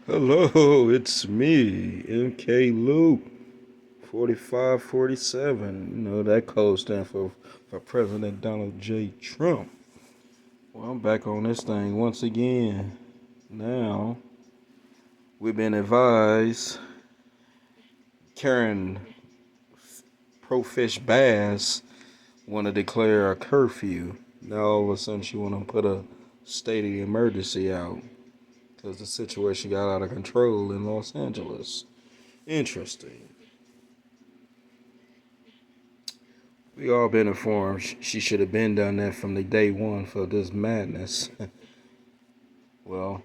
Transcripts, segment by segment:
Hello, it's me, MK Luke, 4547. You know, that code stands for President Donald J. Trump. Well, I'm back on this thing once again. Now, we've been advised Karen Profish Bass want to declare a curfew. Now, all of a sudden, she want to put a state of emergency out because the situation got out of control in Los Angeles. Interesting. We all been informed she should have been done that from the day one for this madness. Well,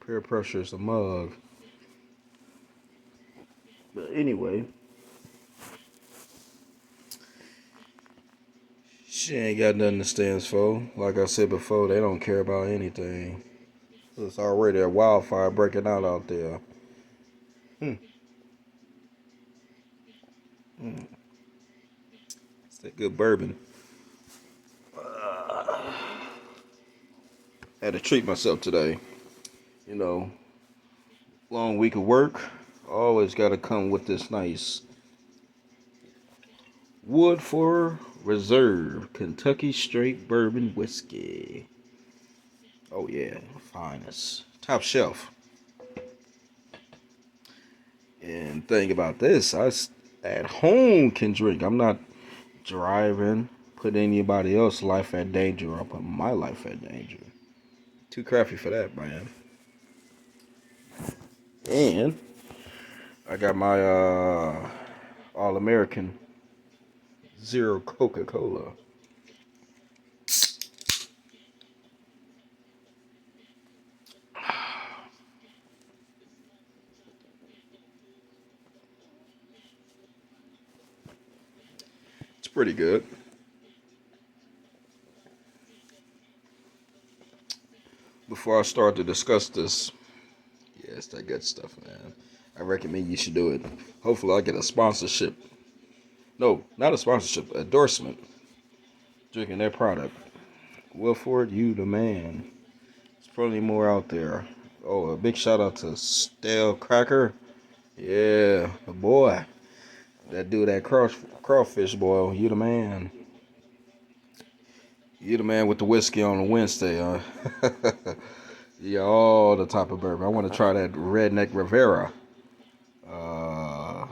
peer pressure is a mug. But anyway, she ain't got nothing to stand for. Like I said before, they don't care about anything. There's already a wildfire breaking out there. Hmm. Hmm. It's that good bourbon. Had to treat myself today. You know, long week of work. Always got to come with this nice Woodford Reserve Kentucky Straight Bourbon Whiskey. Oh yeah, finest, top shelf. And thing about this, at home can drink. I'm not driving, put anybody else's life at danger, or put my life at danger. Too crafty for that, man. And I got my All American Zero Coca Cola. It's pretty good. Before I start to discuss this, yeah, it's that good stuff, man. I recommend you should do it. Hopefully, I get a sponsorship. No, not a sponsorship, endorsement. Drinking their product. Wilford, you the man. There's plenty more out there. Oh, a big shout out to Stale Cracker. Yeah, the boy. That dude, that crawfish boy. You the man. You the man with the whiskey on a Wednesday, huh? Yeah, all the type of bourbon. I want to try that Redneck Rivera. Uh,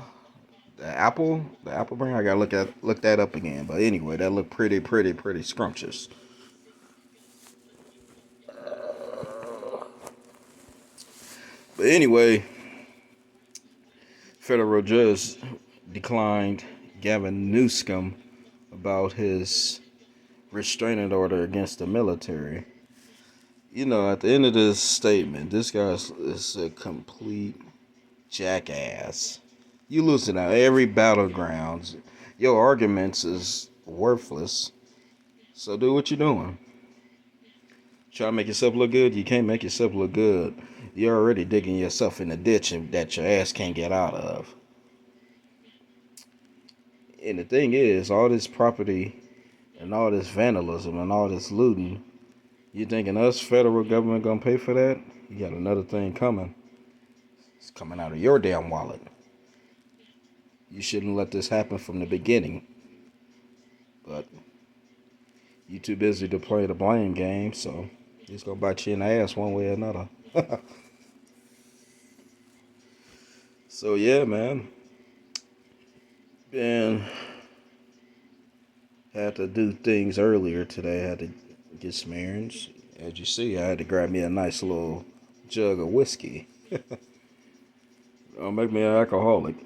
the apple brand. I gotta look that up again. But anyway, that looked pretty scrumptious. But anyway, federal judge declined Gavin Newsom about his restraining order against the military. You know, at the end of this statement, this guy is a complete jackass. You losing at every battlegrounds. Your arguments is worthless. So do what you're doing. Try to make yourself look good. You can't make yourself look good. You're already digging yourself in a ditch that your ass can't get out of. And the thing is, all this property and all this vandalism and all this looting, you thinking us federal government gonna pay for that? You got another thing coming. It's coming out of your damn wallet. You shouldn't let this happen from the beginning. But you too busy to play the blame game, so it's gonna bite you in the ass one way or another. So yeah, man. Been had to do things earlier today. I had to get some errands. As you see, I had to grab me a nice little jug of whiskey. Don't make me an alcoholic.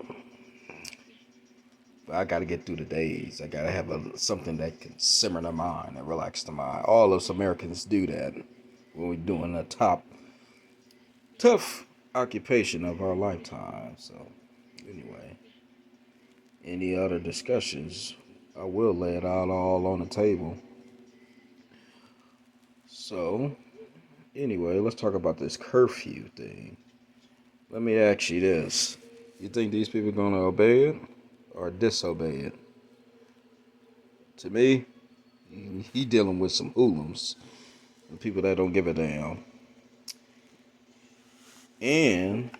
But I gotta get through the days. I gotta have something that can simmer the mind and relax the mind. All us Americans do that when we're doing a tough occupation of our lifetime. So anyway, any other discussions, I will lay it out all on the table. So anyway, let's talk about this curfew thing. Let me ask you this. You think these people are going to obey it or disobey it? To me, he dealing with some hoodlums and people that don't give a damn. And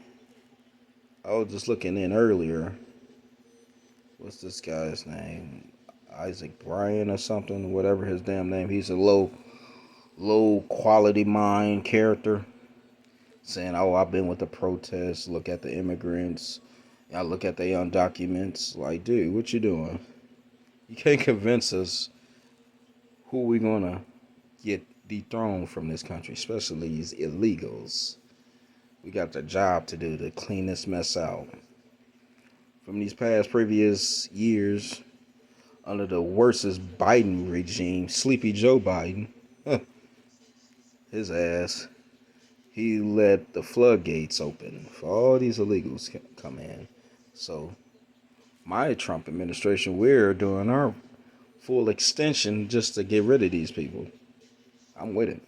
I was just looking in earlier. What's this guy's name? Isaac Bryan or something, whatever his damn name. He's a low quality mind character saying, "Oh, I've been with the protests. Look at the immigrants. I look at the documents." Like, dude, what you doing? You can't convince us who we gonna get dethroned from this country, especially these illegals. We got the job to do to clean this mess out. From these past previous years, under the worstest Biden regime, Sleepy Joe Biden, his ass, he let the floodgates open for all these illegals come in. So my Trump administration, we're doing our full extension just to get rid of these people. I'm with it.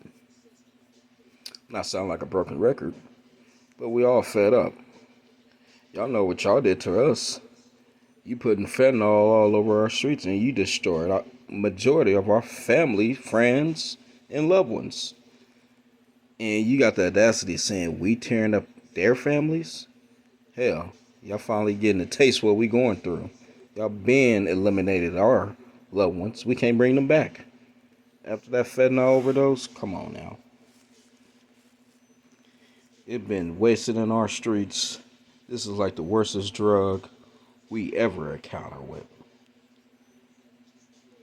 Not sound like a broken record, but we all fed up. Y'all know what y'all did to us. You putting fentanyl all over our streets and you destroyed a majority of our family, friends, and loved ones. And you got the audacity saying we tearing up their families? Hell, y'all finally getting a taste what we going through. Y'all been eliminated our loved ones. We can't bring them back. After that fentanyl overdose, come on now. It been wasted in our streets. This is like the worstest drug we ever encounter with.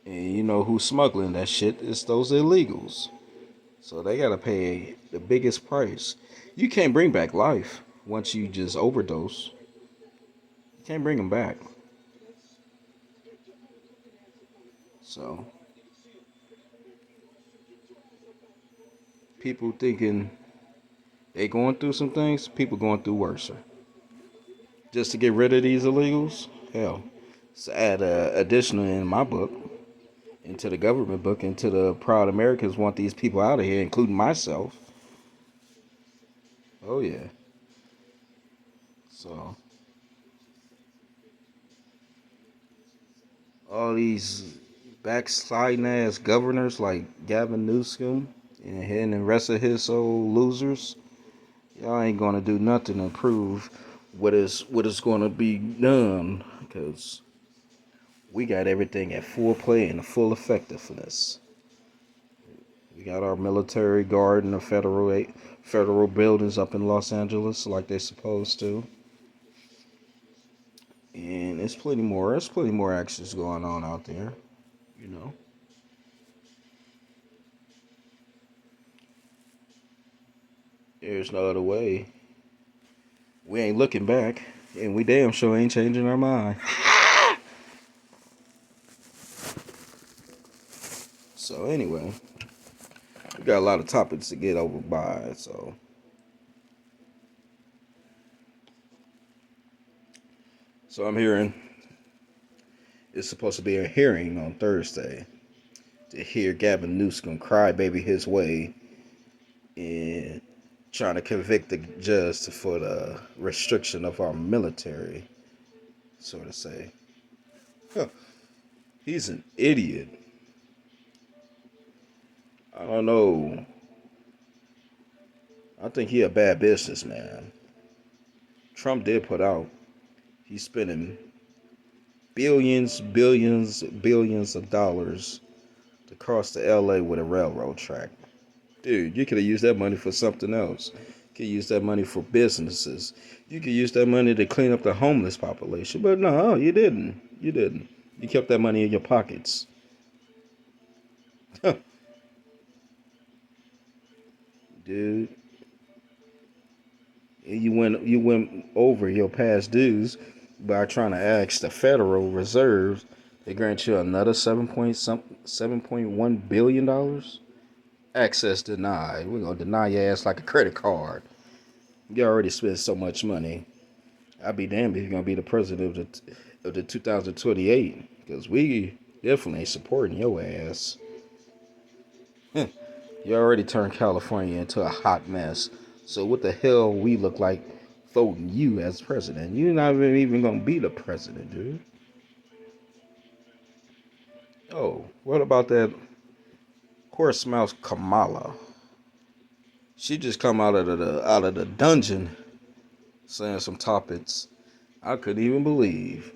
And you know who's smuggling that shit? It's those illegals. So they gotta pay the biggest price. You can't bring back life once you just overdose. You can't bring them back. So people thinking they going through some things, people going through worse. Just to get rid of these illegals? Hell. So add additional in my book, into the government book, into the Proud Americans want these people out of here, including myself. Oh yeah. So all these backsliding ass governors like Gavin Newsom and the rest of his old losers, y'all ain't gonna do nothing to improve what is gonna be done, because we got everything at full play and full effectiveness. We got our military guard and the federal buildings up in Los Angeles like they're supposed to. And it's plenty more. There's plenty more actions going on out there, you know. There's no other way. We ain't looking back, and we damn sure ain't changing our mind. So anyway, we got a lot of topics to get over by. So I'm hearing it's supposed to be a hearing on Thursday to hear Gavin Newsom cry baby his way in trying to convict the judge for the restriction of our military, so to say. Huh. He's an idiot. I don't know. I think he a bad businessman. Trump did put out he's spending billions of dollars to cross the LA with a railroad track. Dude, you could have used that money for something else. You could use that money for businesses. You could use that money to clean up the homeless population. But no, you didn't. You didn't. You kept that money in your pockets. Dude, you went over your past dues by trying to ask the Federal Reserve to grant you another 7.1 billion dollars. Access denied. We're gonna deny your ass like a credit card. You already spent so much money. I'd be damned if you're gonna be the president of the 2028, because we definitely ain't supporting your ass. You already turned California into a hot mess. So what the hell we look like voting you as president? You're not even gonna be the president, dude. Oh, what about that horse mouse Kamala? She just come out of the dungeon saying some topics I couldn't even believe.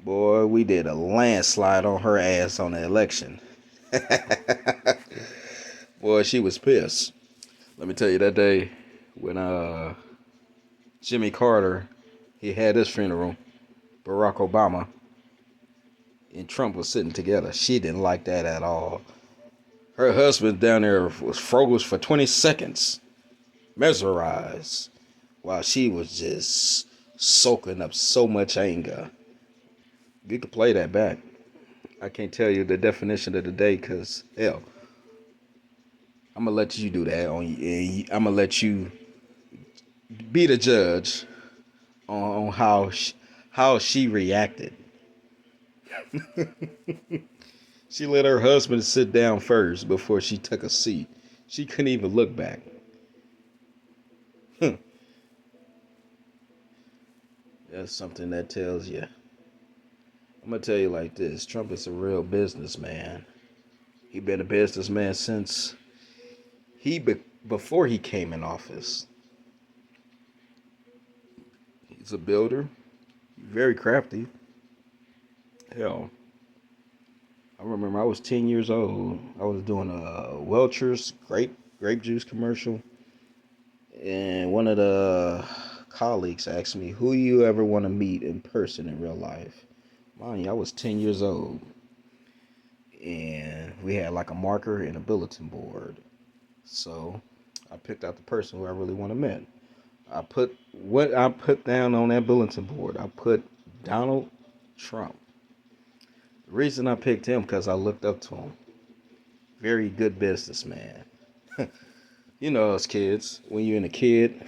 Boy, we did a landslide on her ass on the election. Boy, she was pissed. Let me tell you that day when Jimmy Carter he had his funeral, Barack Obama and Trump was sitting together. She didn't like that at all. Her husband down there was froze for 20 seconds, mesmerized, while she was just soaking up so much anger. You could play that back. I can't tell you the definition of the day because, hell, I'm going to let you do that. I'm going to let you be the judge on how she reacted. She let her husband sit down first before she took a seat. She couldn't even look back. That's something that tells you. I'm gonna tell you like this: Trump is a real businessman. He been a businessman since before he came in office. He's a builder, very crafty. Hell, I remember I was 10 years old. I was doing a Welch's grape juice commercial, and one of the colleagues asked me, "Who you ever want to meet in person in real life?" Mind you, I was 10 years old, and we had like a marker and a bulletin board. So I picked out the person who I really want to meet. I put what I put down on that bulletin board. I put Donald Trump. The reason I picked him because I looked up to him. Very good businessman. You know, us kids, when you're in a kid,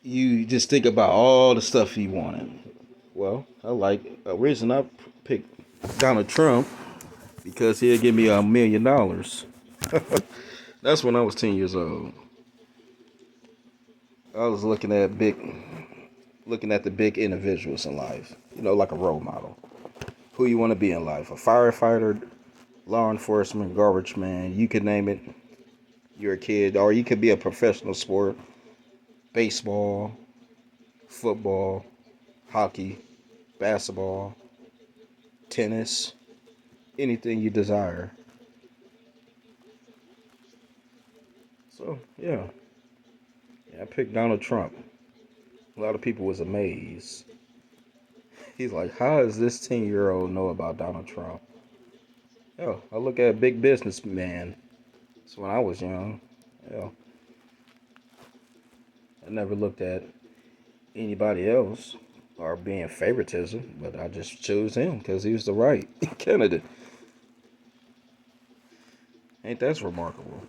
you just think about all the stuff you wanted. Well, I like a reason I picked Donald Trump because he'll give me $1 million. That's when I was 10 years old. I was looking at the big individuals in life. You know, like a role model. Who you want to be in life? A firefighter, law enforcement, garbage man. You could name it. You're a kid, or you could be a professional sport: baseball, football, hockey, basketball, tennis, anything you desire. So yeah, I picked Donald Trump. A lot of people was amazed. He's like, how does this 10-year-old know about Donald Trump? Yo, I look at big businessman. That's when I was young. Yo, I never looked at anybody else or being favoritism, but I just chose him because he was the right candidate. Ain't that remarkable?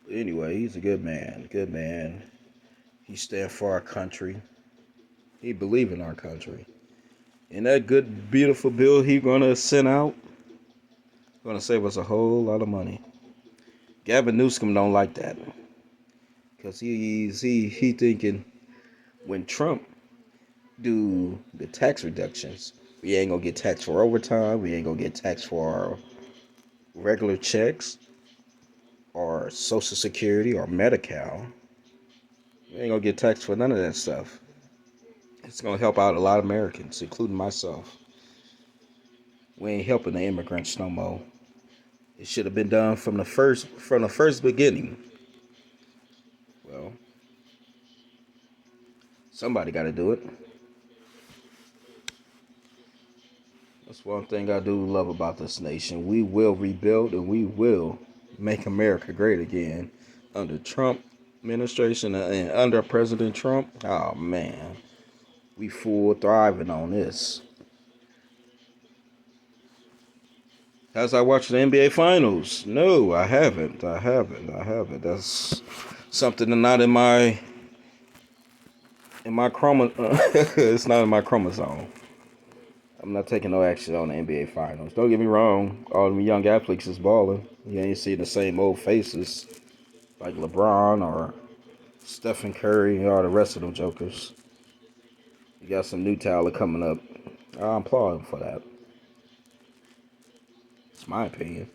But anyway, he's a good man. Good man. He stand for our country. He believe in our country. And that good, beautiful bill he gonna send out gonna save us a whole lot of money. Gavin Newsom don't like that because he thinking when Trump do the tax reductions, we ain't gonna get taxed for overtime. We ain't gonna get taxed for our regular checks or Social Security or Medi-Cal. We ain't gonna get taxed for none of that stuff. It's gonna help out a lot of Americans, including myself. We ain't helping the immigrants no more. It should have been done from the first beginning. Well, somebody got to do it. That's one thing I do love about this nation. We will rebuild and we will make America great again under Trump administration and under President Trump. Oh man, we full thriving on this. Has I watched the NBA Finals? No, I haven't. That's something not in my chroma. It's not in my chromosome. I'm not taking no action on the NBA Finals. Don't get me wrong. All them young athletes is balling. You ain't seeing the same old faces like LeBron or Stephen Curry or the rest of them jokers. You got some new talent coming up. I applaud him for that. It's my opinion.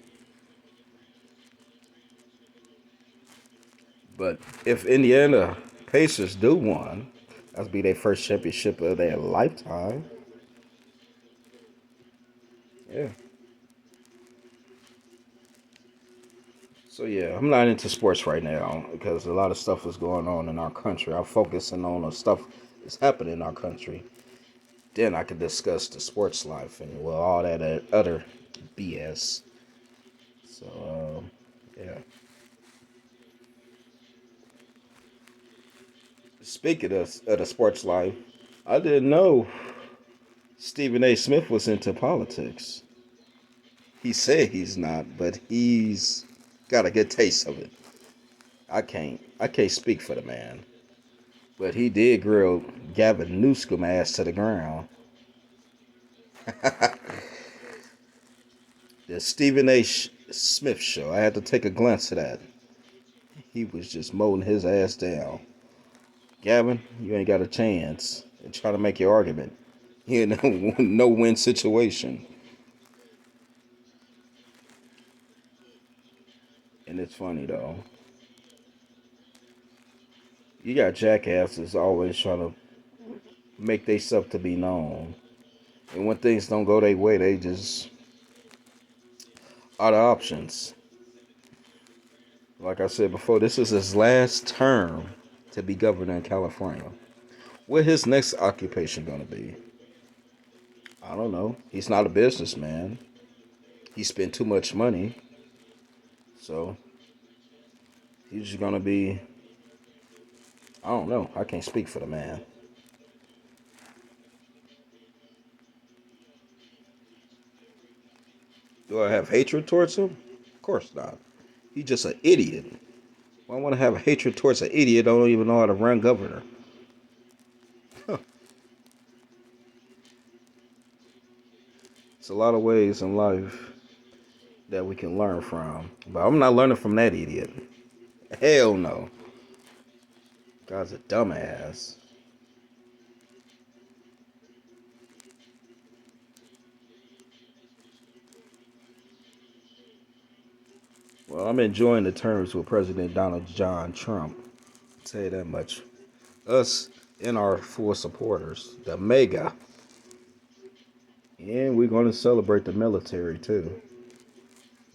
But if Indiana Pacers do one, that'll be their first championship of their lifetime. Yeah. So yeah, I'm not into sports right now because a lot of stuff is going on in our country. I'm focusing on the stuff that's happening in our country. Then I could discuss the sports life and well all that other BS. So yeah. Speaking of the sports life, I didn't know Stephen A. Smith was into politics. He said he's not, but he's got a good taste of it. I can't speak for the man, but he did grill Gavin Newsom ass to the ground. The Stephen A. Smith show. I had to take a glance at that. He was just mowing his ass down. Gavin, you ain't got a chance. And try to make your argument. You know, no win situation. And it's funny though. You got jackasses always trying to make themselves to be known. And when things don't go their way, they just are the options. Like I said before, this is his last term to be governor in California. What his next occupation gonna be? I don't know. He's not a businessman. He spent too much money, so he's just gonna be. I don't know. I can't speak for the man. Do I have hatred towards him? Of course not. He's just an idiot. Why want to have hatred towards an idiot that don't even know how to run governor? It's a lot of ways in life that we can learn from, but I'm not learning from that idiot. Hell no. Guy's a dumbass. Well, I'm enjoying the terms with President Donald John Trump. I'll tell you that much. Us and our full supporters, the mega. And we're going to celebrate the military too.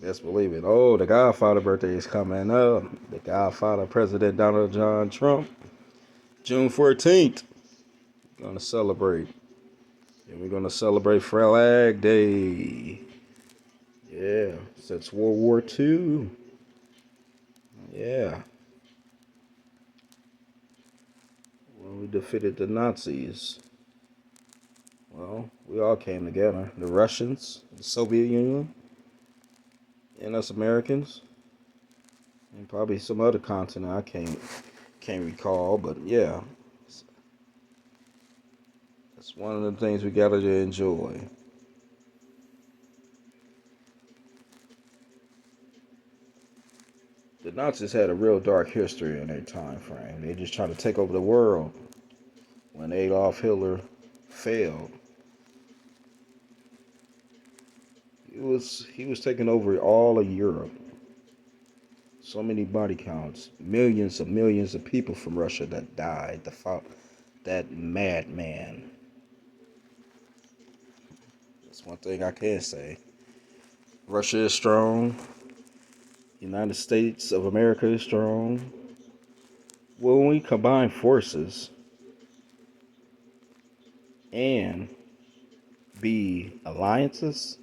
Best believe it. Oh, the Godfather birthday is coming up. The Godfather, President Donald John Trump, June 14th. Going to celebrate. And we're going to celebrate Flag Day. Yeah, since World War II. Yeah. When we defeated the Nazis. Well, we all came together. The Russians, the Soviet Union, and us Americans, and probably some other continent I can't recall. But yeah, it's one of the things we gotta enjoy. The Nazis had a real dark history in their time frame. They just tried to take over the world. When Adolf Hitler failed, he was taking over all of Europe. So many body counts, millions of people from Russia that died. That madman. That's one thing I can say. Russia is strong. United States of America is strong. Well, when we combine forces and be alliances,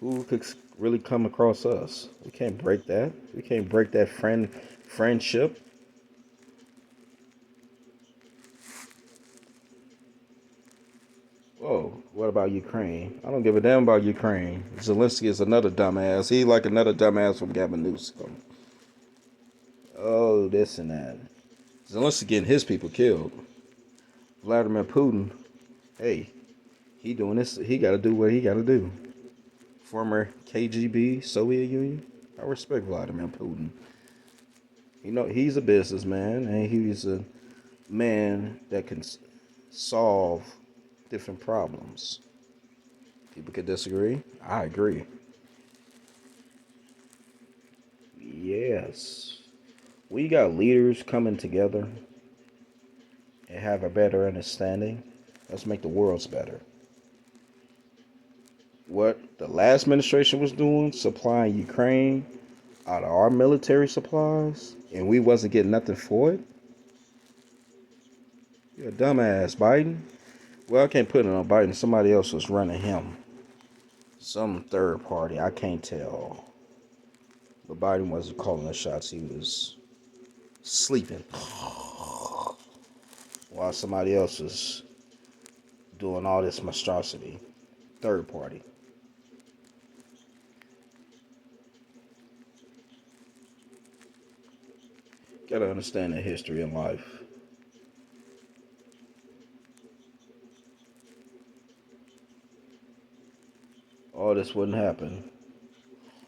who could really come across us? We can't break that. We can't break that friendship. Whoa, what about Ukraine? I don't give a damn about Ukraine. Zelensky is another dumbass. He like another dumbass from Gavin Newsom. Oh, this and that. Zelensky getting his people killed. Vladimir Putin, hey, he doing this. He got to do what he got to do. Former KGB, Soviet Union. I respect Vladimir Putin. You know, he's a businessman and he's a man that can solve different problems. People could disagree. I agree. Yes. We got leaders coming together and have a better understanding. Let's make the worlds better. What the last administration was doing, supplying Ukraine out of our military supplies, and we wasn't getting nothing for it. You're a dumbass, Biden. Well, I can't put it on Biden. Somebody else was running him. Some third party. I can't tell. But Biden wasn't calling the shots. He was sleeping. While somebody else was doing all this monstrosity. Third party. Gotta understand the history in life. All this wouldn't happen.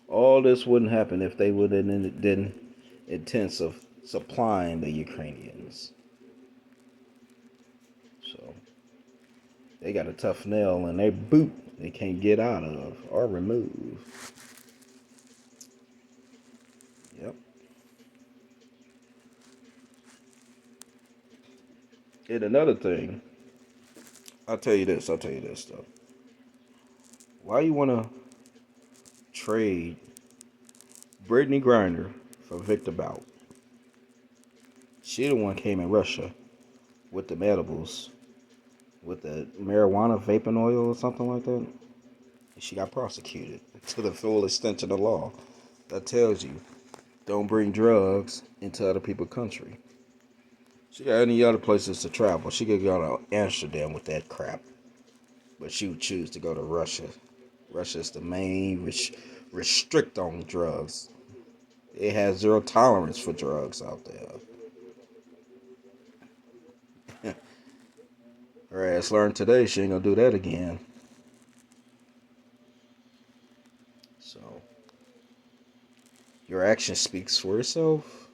All this wouldn't happen if they would have didn't intense of supplying the Ukrainians. So they got a tough nail in their boot they can't get out of or remove. Yep. And another thing, I'll tell you this though. Why you wanna trade Brittany Griner for Victor Bout? She the one came in Russia with the edibles, with the marijuana vaping oil or something like that. She got prosecuted to the full extent of the law. That tells you don't bring drugs into other people's country. She got any other places to travel. She could go to Amsterdam with that crap, but she would choose to go to Russia. Russia is the main restrict on drugs. It has zero tolerance for drugs out there. Her ass learned today she ain't gonna do that again. So your action speaks for itself.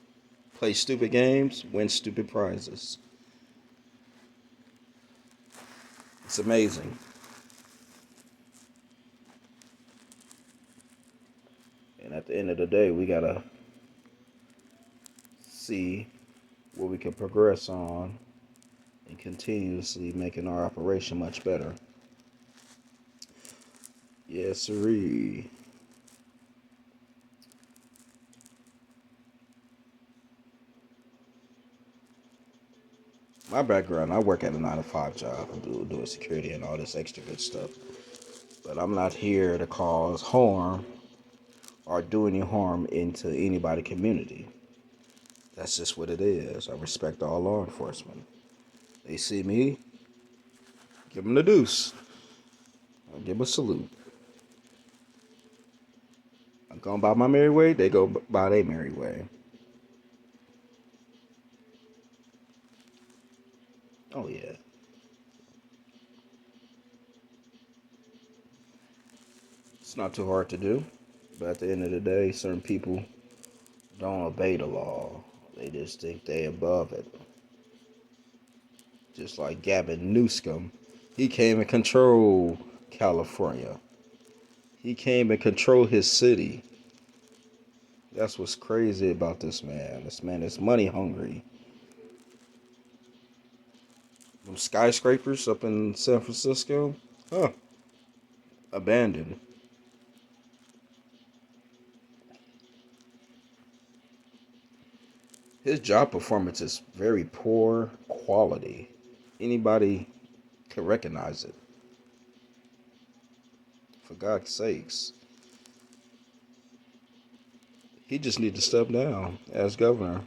Play stupid games, win stupid prizes. It's amazing. And at the end of the day, we gotta see what we can progress on and continuously making our operation much better. Yes, sirree. My background, I work at a 9 to 5 job. I'm doing security and all this extra good stuff. But I'm not here to cause harm or do any harm into anybody community. That's just what it is. I respect all law enforcement. They see me, give them the deuce. I give them a salute. I'm going by my merry way, they go by their merry way. Oh, yeah. It's not too hard to do. But at the end of the day, certain people don't obey the law. They just think they above it. Just like Gavin Newsom. He came and controlled California. He came and controlled his city. That's what's crazy about this man. This man is money hungry. Them skyscrapers up in San Francisco, huh? Abandoned. His job performance is very poor quality. Anybody can recognize it. For God's sakes. He just need to step down as governor.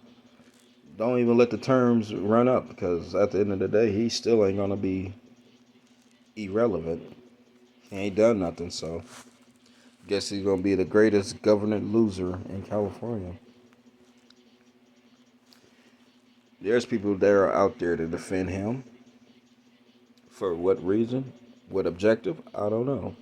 Don't even let the terms run up because at the end of the day, he still ain't gonna be irrelevant. He ain't done nothing, so guess he's gonna be the greatest governor loser in California. There's people that are out there to defend him. For what reason? What objective? I don't know.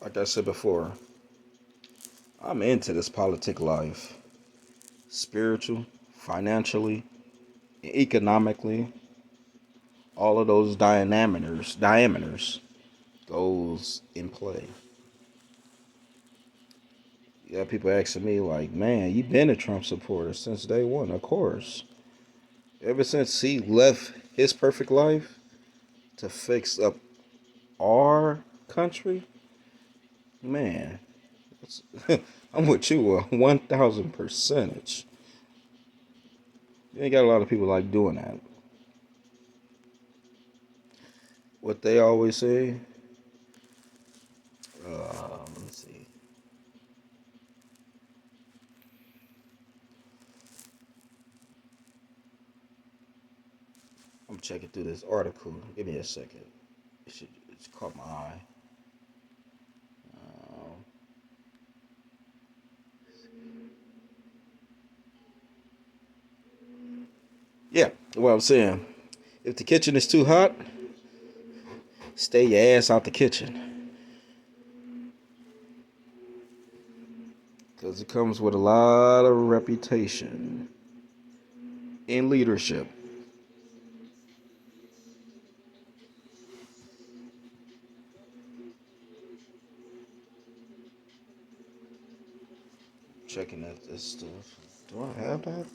like I said before, I'm into this politic life. Spiritual, financially, economically, all of those diameters goes in play. You got people asking me like, man, you've been a Trump supporter since day one. Of course. Ever since he left his perfect life to fix up our country, man, I'm with you 1,000%. You ain't got a lot of people like doing that. What they always say, let me see. I'm checking through this article. Give me a second. It's caught my eye. Um, yeah, what I'm saying. If the kitchen is too hot, stay your ass out the kitchen. Because it comes with a lot of reputation in leadership. Checking at this stuff. Do I have that?